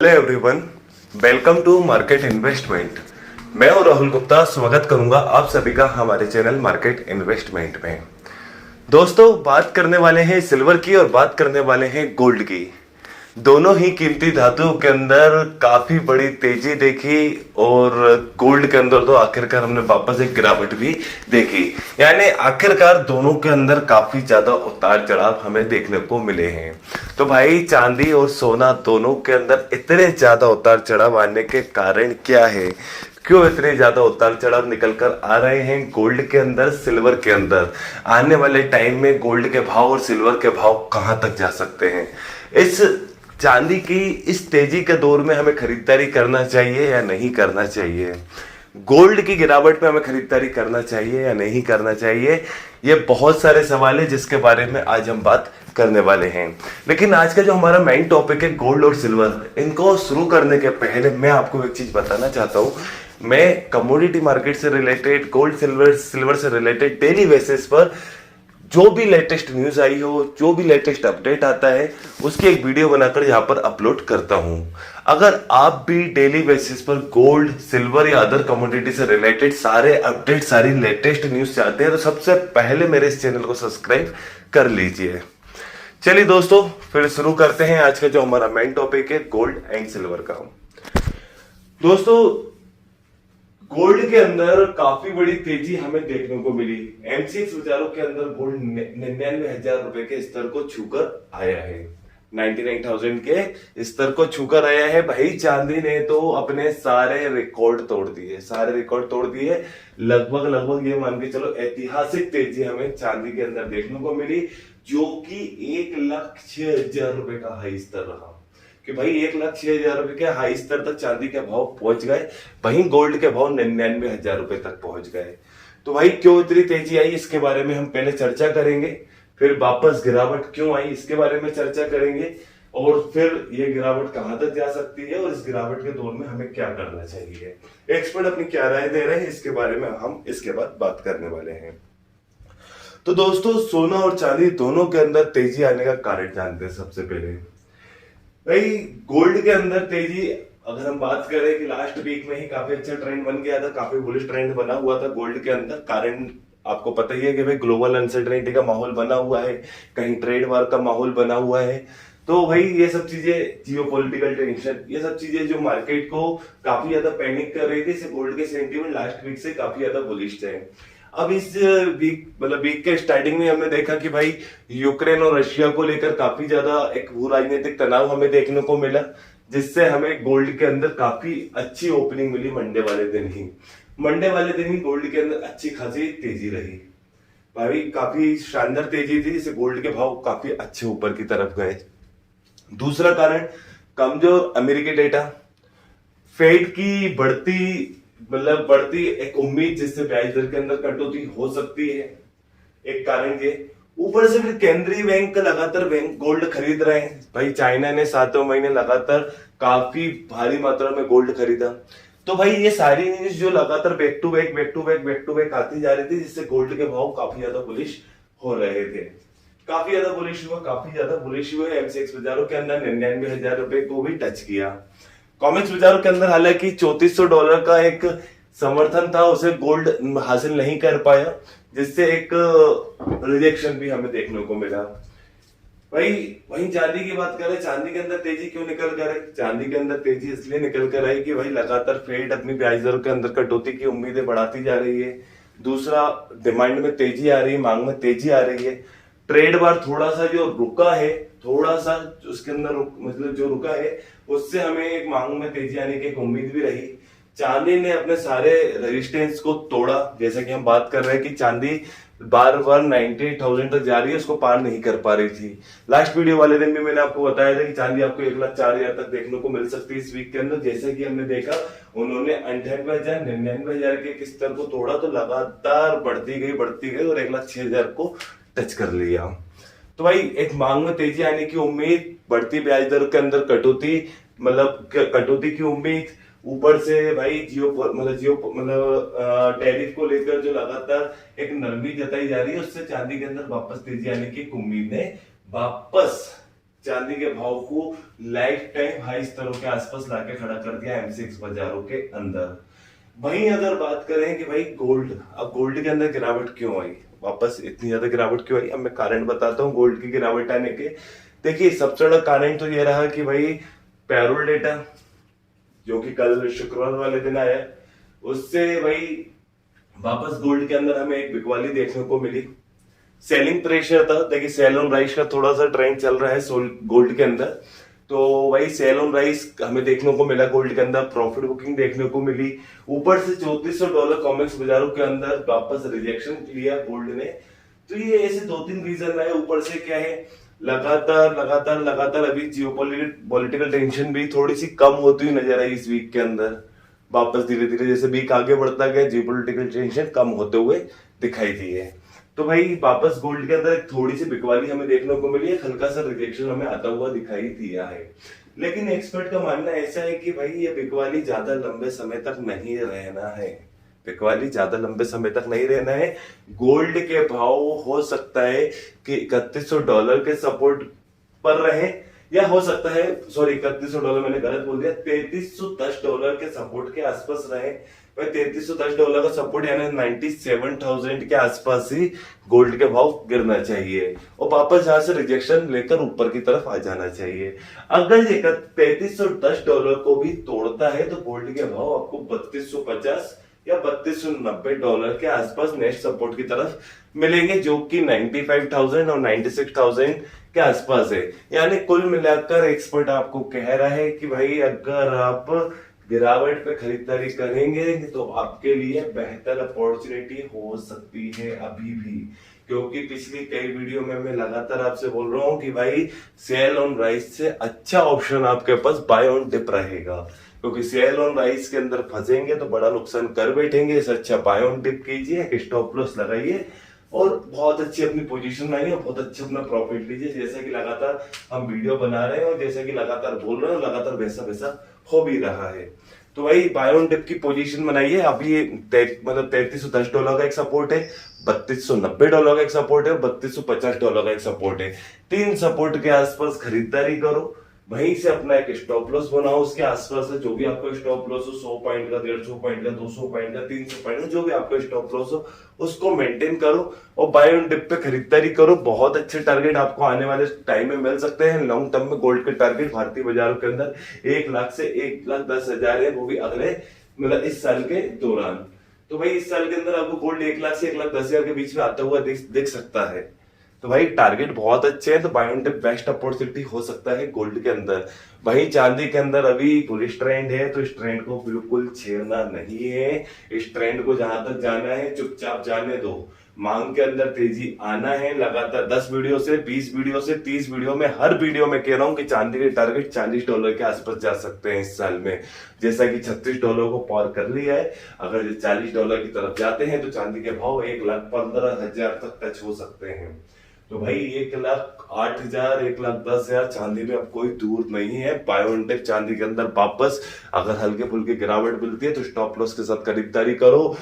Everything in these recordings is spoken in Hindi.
Hello everyone, welcome to market investment. मैं हूं राहुल गुप्ता, स्वागत करूंगा आप सभी का हमारे चैनल मार्केट इन्वेस्टमेंट में। दोस्तों, बात करने वाले हैं सिल्वर की और बात करने वाले हैं गोल्ड की। दोनों ही कीमती धातुओं के अंदर काफी बड़ी तेजी देखी और गोल्ड के अंदर तो आखिरकार हमने वापस एक गिरावट भी देखी। यानी आखिरकार दोनों के अंदर काफी ज्यादा उतार चढ़ाव हमें देखने को मिले हैं। तो भाई, चांदी और सोना दोनों के अंदर इतने ज्यादा उतार चढ़ाव आने के कारण क्या है? क्यों इतने ज्यादा उतार चढ़ाव निकल कर आ रहे हैं गोल्ड के अंदर, सिल्वर के अंदर? आने वाले टाइम में गोल्ड के भाव और सिल्वर के भाव कहां तक जा सकते हैं? इस चांदी की इस तेजी के दौर में हमें खरीदारी करना चाहिए या नहीं करना चाहिए? गोल्ड की गिरावट में हमें खरीदारी करना चाहिए या नहीं करना चाहिए? ये बहुत सारे सवाल है जिसके बारे में आज हम बात करने वाले हैं। लेकिन आज का जो हमारा मेन टॉपिक है गोल्ड और सिल्वर, इनको शुरू करने के पहले मैं आपको एक चीज बताना चाहता हूं। मैं कमोडिटी मार्केट से रिलेटेड, गोल्ड सिल्वर से रिलेटेड डेली बेसिस पर जो भी लेटेस्ट न्यूज आई हो, जो भी लेटेस्ट अपडेट आता है, उसकी एक वीडियो बनाकर यहाँ पर अपलोड करता हूँ। अगर आप भी डेली बेसिस पर गोल्ड, सिल्वर या अदर कमोडिटी से रिलेटेड सारे अपडेट, सारी लेटेस्ट न्यूज चाहते हैं तो सबसे पहले मेरे इस चैनल को सब्सक्राइब कर लीजिए। चलिए दोस्तों, फिर शुरू करते हैं आज का जो हमारा मेन टॉपिक है गोल्ड एंड सिल्वर का। दोस्तों, गोल्ड के अंदर काफी बड़ी तेजी हमें देखने को मिली। एमसीएक्स बाजारों के अंदर गोल्ड 99,000 रुपए के स्तर को छूकर आया है। 99,000 के स्तर को छूकर आया है। भाई, चांदी ने तो अपने सारे रिकॉर्ड तोड़ दिए, सारे रिकॉर्ड तोड़ दिए। लगभग ये मान के चलो ऐतिहासिक तेजी हमें चांदी के अंदर देखने को मिली, जो कि 1,06,000 रुपए का हाई स्तर रहा। कि भाई 1,06,000 रुपए के हाई स्तर तक चांदी के भाव पहुंच गए। वहीं गोल्ड के भाव 99,000 रुपए तक पहुंच गए। तो भाई, क्यों इतनी तेजी आई इसके बारे में हम पहले चर्चा करेंगे। फिर वापस गिरावट क्यों आई इसके बारे में चर्चा करेंगे। और फिर ये गिरावट कहां तक जा सकती है और इस गिरावट के दौर में हमें क्या करना चाहिए। एक्सपर्ट अपनी क्या राय दे रहे हैं इसके बारे में हम इसके बाद बात करने वाले हैं। तो दोस्तों, सोना और चांदी दोनों के अंदर तेजी आने का कारण जानते हैं। सबसे पहले भाई, गोल्ड के अंदर तेजी अगर हम बात करें कि लास्ट वीक में ही काफी अच्छा ट्रेंड बन गया था, काफी बुलिश ट्रेंड बना हुआ था गोल्ड के अंदर। कारण आपको पता ही है कि भाई ग्लोबल अनसर्टेनिटी का माहौल बना हुआ है, कहीं ट्रेड वार का माहौल बना हुआ है। तो भाई, ये सब चीजें, जियोपॉलिटिकल टेंशन, ये सब चीजें जो मार्केट को काफी ज्यादा पैनिक कर रही थी, इससे गोल्ड के सेंटीमेंट लास्ट वीक से काफी ज्यादा बुलिश थे। अब इस वीक के स्टार्टिंग में हमने देखा कि भाई यूक्रेन और रशिया को लेकर काफी ज्यादा एक भू राजनीतिक तनाव हमें देखने को मिला, जिससे हमें गोल्ड के अंदर काफी अच्छी ओपनिंग मिली। मंडे वाले दिन ही गोल्ड के अंदर अच्छी खासी तेजी रही। भाई, काफी शानदार तेजी थी, जिससे गोल्ड के भाव काफी अच्छे ऊपर की तरफ गए। दूसरा कारण, कमजोर अमेरिकी डेटा, फेड की बढ़ती एक उम्मीद, जिससे ब्याज दर के अंदर कटौती हो सकती है, एक कारण ये। ऊपर से फिर केंद्रीय बैंक का लगातार बैंक गोल्ड खरीद रहे हैं। भाई, चाइना ने 7वें महीने लगातार काफी भारी मात्रा में गोल्ड खरीदा। तो भाई, ये सारी न्यूज जो लगातार बैक टू बैक आती जा रही थी, जिससे गोल्ड के भाव काफी ज्यादा बुलिश हो रहे थे। काफी ज्यादा बुलिश हुए। एमसीएक्स बाजारों के अंदर 99,000 रुपए को भी टच किया। कॉमिक्स बाजारों के अंदर हालांकि $3,400 का एक समर्थन था, उसे गोल्ड हासिल नहीं कर पाया, जिससे एक रिजेक्शन भी हमें देखने को मिला। भाई, वहीं चांदी की बात करें, चांदी के अंदर तेजी क्यों निकल कर आई? चांदी के अंदर तेजी इसलिए निकल कर आई कि भाई लगातार फेड अपनी ब्याज दरों के अंदर कटौती की उम्मीदें बढ़ाती जा रही है। दूसरा, डिमांड में तेजी आ रही है, मांग में तेजी आ रही है। ट्रेड वार थोड़ा सा जो रुका है, उसके अंदर मतलब जो रुका है, उससे हमें एक मांग में तेजी आने की एक उम्मीद भी रही। चांदी ने अपने सारे रेजिस्टेंस को तोड़ा। जैसा कि हम बात कर रहे हैं कि चांदी बार 98,000 तक जा रही है, उसको पार नहीं कर पा रही थी। लास्ट वीडियो वाले दिन भी मैंने आपको बताया था कि चांदी आपको 1,04,000 तक देखने को मिल सकती है इस वीक के अंदर। जैसे कि हमने देखा, उन्होंने 98,000, 99,000 के स्तर को तोड़ा, तो लगातार बढ़ती गई और 1,06,000 को टच कर लिया। तो भाई, एक मांग में तेजी आने की उम्मीद, बढ़ती ब्याज दर के अंदर कटौती की उम्मीद, ऊपर से भाई टैरिफ को लेकर जो लगातार एक नरमी जताई जा रही है, उससे चांदी के अंदर वापस तेजी आने की उम्मीद ने वापस चांदी के भाव को लाइफ टाइम हाई स्तरों के आसपास लाके खड़ा कर दिया एमसीएक्स बाजारों के अंदर। वहीं अगर बात करें कि भाई गोल्ड, अब गोल्ड के अंदर गिरावट क्यों आई, वापस इतनी ज्यादा गिरावट क्यों आई, अब मैं कारण बताता हूँ गोल्ड की गिरावट आने के। देखिए सबसे बड़ा कारण तो ये रहा कि भाई पैरोल डेटा जो कि कल शुक्रवार वाले दिन आया, उससे भाई वापस गोल्ड के अंदर हमें एक बिकवाली देखने को मिली। सेलिंग प्रेशर था, देखिए सेल ऑन राइस का थोड़ा सा ट्रेंड चल रहा है गोल्ड के अंदर, तो वही सेल ऑन राइस हमें देखने को मिला गोल्ड के अंदर, प्रॉफिट बुकिंग देखने को मिली। ऊपर से $3400 कॉमेक्स बाजारों के अंदर वापस रिजेक्शन लिया गोल्ड ने। तो ये ऐसे 2-3 रीजन रहे। ऊपर से क्या है, लगातार लगातार लगातार अभी जियोपॉलिटिकल टेंशन भी थोड़ी सी कम होती हुई नजर आई इस वीक के अंदर। वापस धीरे धीरे जैसे वीक आगे बढ़ता गया जियोपॉलिटिकल टेंशन कम होते हुए दिखाई दी है। तो भाई वापस गोल्ड के अंदर एक थोड़ी सी बिकवाली हमें देखने को मिली है, हल्का सा रिजेक्शन हमें आता हुआ दिखाई दिया है। लेकिन एक्सपर्ट का मानना ऐसा है कि भाई ये बिकवाली ज्यादा लंबे समय तक नहीं रहना है, बिकवाली ज्यादा लंबे समय तक नहीं रहना है। गोल्ड के भाव हो सकता है कि $3100 के सपोर्ट पर रहे, या हो सकता है, सॉरी $3100 मैंने गलत बोल दिया, $3310 के सपोर्ट के आसपास रहे। भाई $3310 का सपोर्ट यानी 97,000 के आसपास ही गोल्ड के भाव गिरना चाहिए और वापस यहां से रिजेक्शन लेकर ऊपर की तरफ आ जाना चाहिए। अगर ये $3310 को भी तोड़ता है तो गोल्ड के भाव आपको 3250 या $3290 के आसपास नेक्स्ट सपोर्ट की तरफ मिलेंगे, जो कि 95,000 और 96,000 के आसपास है। यानी कुल मिलाकर एक्सपर्ट आपको कह रहा है कि भाई अगर आप गिरावट पे खरीदारी करेंगे तो आपके लिए बेहतर अपॉर्चुनिटी हो सकती है अभी भी, क्योंकि पिछली कई वीडियो में मैं लगातार आपसे बोल रहा हूं कि भाई सेल ऑन राइस से अच्छा ऑप्शन आपके पास बाय ऑन डिप रहेगा, क्योंकि सेल ऑन राइस के अंदर फंसेंगे तो बड़ा नुकसान कर बैठेंगे। इससे अच्छा बाय ऑन डिप कीजिए, स्टॉप लॉस लगाइए और बहुत अच्छी अपनी पोजीशन बनाइए, बहुत अच्छा अपना प्रॉफिट लीजिए। जैसा कि लगातार हम वीडियो बना रहे हैं और जैसा कि लगातार बोल रहे हैं, लगातार वैसा वैसा हो भी रहा है। तो भाई बाय ऑन डिप की पोजीशन बनाइए। अभी मतलब $3310 का एक सपोर्ट है, $3290 का एक सपोर्ट है और $3250 का एक सपोर्ट है। 3 सपोर्ट के आसपास खरीदारी करो, वहीं से अपना एक स्टॉप लॉस बनाओ। उसके आसपास से जो भी आपको स्टॉप लॉस हो, 100 पॉइंट का, 150 पॉइंट का, 200 पॉइंट का, 300 पॉइंट का, जो भी आपका स्टॉप लॉस हो उसको मेंटेन करो और बाय ऑन डिप पे खरीदारी करो। बहुत अच्छे टारगेट आपको आने वाले टाइम में मिल सकते हैं। लॉन्ग टर्म में गोल्ड के टारगेट भारतीय बाजारों के अंदर 1 लाख से 1,10,000 है, वो भी अगले मतलब इस साल के दौरान। तो भाई इस साल के अंदर आपको गोल्ड 1 लाख से 1,10,000 के बीच में आता हुआ दिख सकता है। तो भाई टारगेट बहुत अच्छे हैं, तो buy on dip best opportunity हो सकता है गोल्ड के अंदर। वहीं चांदी के अंदर अभी बुलिश ट्रेंड है, तो इस ट्रेंड को बिल्कुल छेड़ना नहीं है। इस ट्रेंड को जहां तक जाना है चुपचाप जाने दो। मांग के अंदर तेजी आना है। लगातार 10 वीडियो से 20 वीडियो से 30 वीडियो में हर वीडियो में कह रहा हूं कि चांदी के टारगेट $40 के आसपास जा सकते हैं इस साल में। जैसा कि $36 को पार कर लिया है, अगर $40 की तरफ जाते हैं तो चांदी के भाव 1,15,000 तक टच हो सकते हैं। तो भाई 1,08,000 1,10,000 चांदी में अब कोई दूर नहीं है। बाय ऑन डिप चांदी के अंदर वापस अगर हल्के फुल्के गिरावट मिलती है तो स्टॉप लॉस के साथ खरीदारी करो।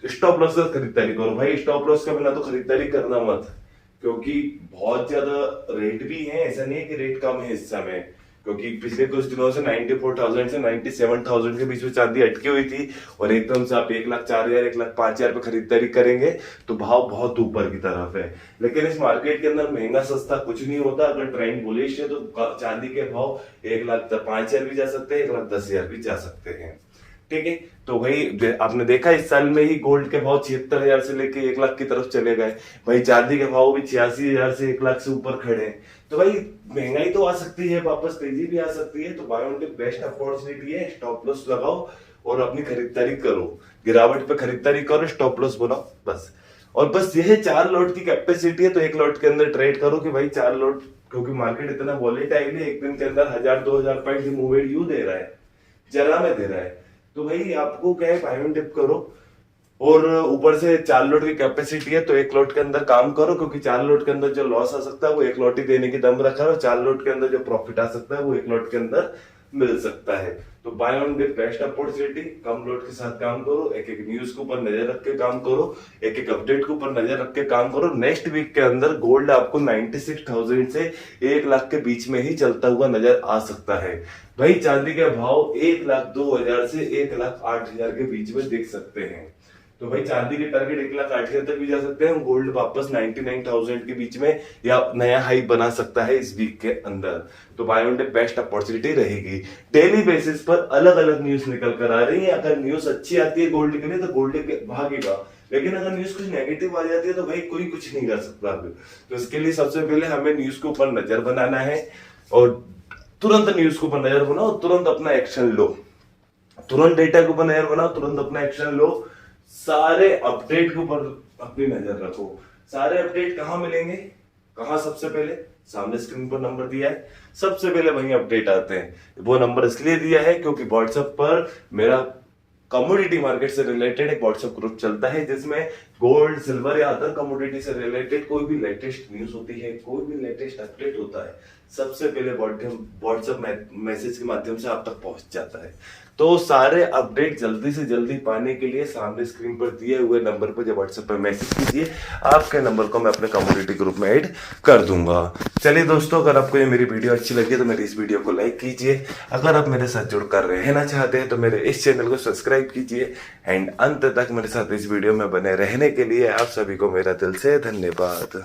स्टॉप लॉस के साथ खरीदारी करो भाई, स्टॉप लॉस के बिना तो खरीदारी करना मत, क्योंकि बहुत ज्यादा रेट भी है। ऐसा नहीं है कि रेट कम है इस समय, क्योंकि पिछले कुछ दिनों से 94,000 से 97,000 के बीच में चांदी अटकी हुई थी और एकदम से आप 1,04,000 1,05,000 पे खरीदारी करेंगे तो भाव बहुत ऊपर की तरफ है। लेकिन इस मार्केट के अंदर महंगा सस्ता कुछ नहीं होता। अगर ट्रेंड बुलिश है तो चांदी के भाव 1,05,000 भी जा सकते हैं, 1,10,000 भी जा सकते हैं। ठीक है, तो भाई आपने देखा इस साल में ही गोल्ड के भाव 76,000 से लेके 1 लाख की तरफ चले गए। भाई चांदी के भाव भी 86,000 से 1 लाख से ऊपर खड़े हैं। तो भाई महंगाई तो आ सकती है, वापस तेजी भी आ सकती है। तो buy on dip best opportunity है। स्टॉप लॉस लगाओ और अपनी खरीदारी करो, गिरावट पे खरीदारी करो, स्टॉप लॉस बनाओ बस। और बस यह 4 लॉट की कैपेसिटी है, तो 1 लॉट के अंदर ट्रेड करो कि भाई 4 लॉट, क्योंकि मार्केट इतना वॉलेटाइल है, एक दिन के अंदर 1,000-2,000 पॉइंट मूवमेंट यू दे रहा है, जरा में दे रहा है। तो भाई आपको क्या है, बाय ऑन डिप करो और ऊपर से 4 लॉट की कैपेसिटी है तो 1 लॉट के अंदर काम करो, क्योंकि 4 लॉट के अंदर जो लॉस आ सकता है वो 1 लॉट ही देने की दम रखा है और 4 लॉट के अंदर जो प्रॉफिट आ सकता है वो 1 लॉट के अंदर मिल सकता है। तो buy on with best opportunity, कम लोड के साथ काम करो, एक एक न्यूज के ऊपर नजर रख के काम करो, एक एक अपडेट के ऊपर नजर रख के काम करो। नेक्स्ट वीक के अंदर गोल्ड आपको 96,000 से 1 लाख के बीच में ही चलता हुआ नजर आ सकता है। भाई चांदी के भाव 1,02,000 से 1,08,000 के बीच में देख सकते हैं। तो भाई चांदी के टारगेट 1,08,000 तक भी जा सकते हैं। गोल्ड वापस 99,000 के बीच में या नया हाई बना सकता है इस वीक के अंदर। तो buy on day best opportunity रहेगी। डेली बेसिस पर अलग अलग न्यूज निकल कर आ रही है। अगर न्यूज अच्छी आती है गोल्ड के लिए तो गोल्ड भागेगा, लेकिन अगर न्यूज कुछ नेगेटिव आ जाती है तो भाई कोई कुछ नहीं कर सकता। तो इसके लिए सबसे पहले हमें न्यूज के ऊपर नजर बनाना है और तुरंत न्यूज के ऊपर नजर बनाओ, तुरंत अपना एक्शन लो, तुरंत डेटा के ऊपर नजर बनाओ, तुरंत अपना एक्शन लो। सारे अपडेट के ऊपर अपनी नजर रखो। सारे अपडेट कहां मिलेंगे, कहां? सबसे पहले सामने स्क्रीन पर नंबर दिया है, सबसे पहले वही अपडेट आते हैं। वो नंबर इसलिए दिया है क्योंकि व्हाट्सएप पर मेरा कमोडिटी मार्केट से रिलेटेड एक व्हाट्सएप ग्रुप चलता है जिसमें गोल्ड, सिल्वर या अदर कमोडिटी से रिलेटेड कोई भी लेटेस्ट न्यूज होती है, कोई भी लेटेस्ट अपडेट होता है, सबसे पहले व्हाट्सएप मैसेज के माध्यम से आप तक पहुंच जाता है। तो सारे अपडेट जल्दी से जल्दी पाने के लिए सामने स्क्रीन पर दिए हुए नंबर पर जब व्हाट्सएप पर मैसेज कीजिए, आपके नंबर को मैं अपने कम्युनिटी ग्रुप में ऐड कर दूंगा। चलिए दोस्तों, अगर आपको ये मेरी वीडियो अच्छी लगी तो मेरी इस वीडियो को लाइक कीजिए। अगर आप मेरे साथ जुड़कर रहना चाहते हैं तो मेरे इस चैनल को सब्सक्राइब कीजिए एंड अंत तक मेरे साथ इस वीडियो में बने रहने के लिए आप सभी को मेरा दिल से धन्यवाद।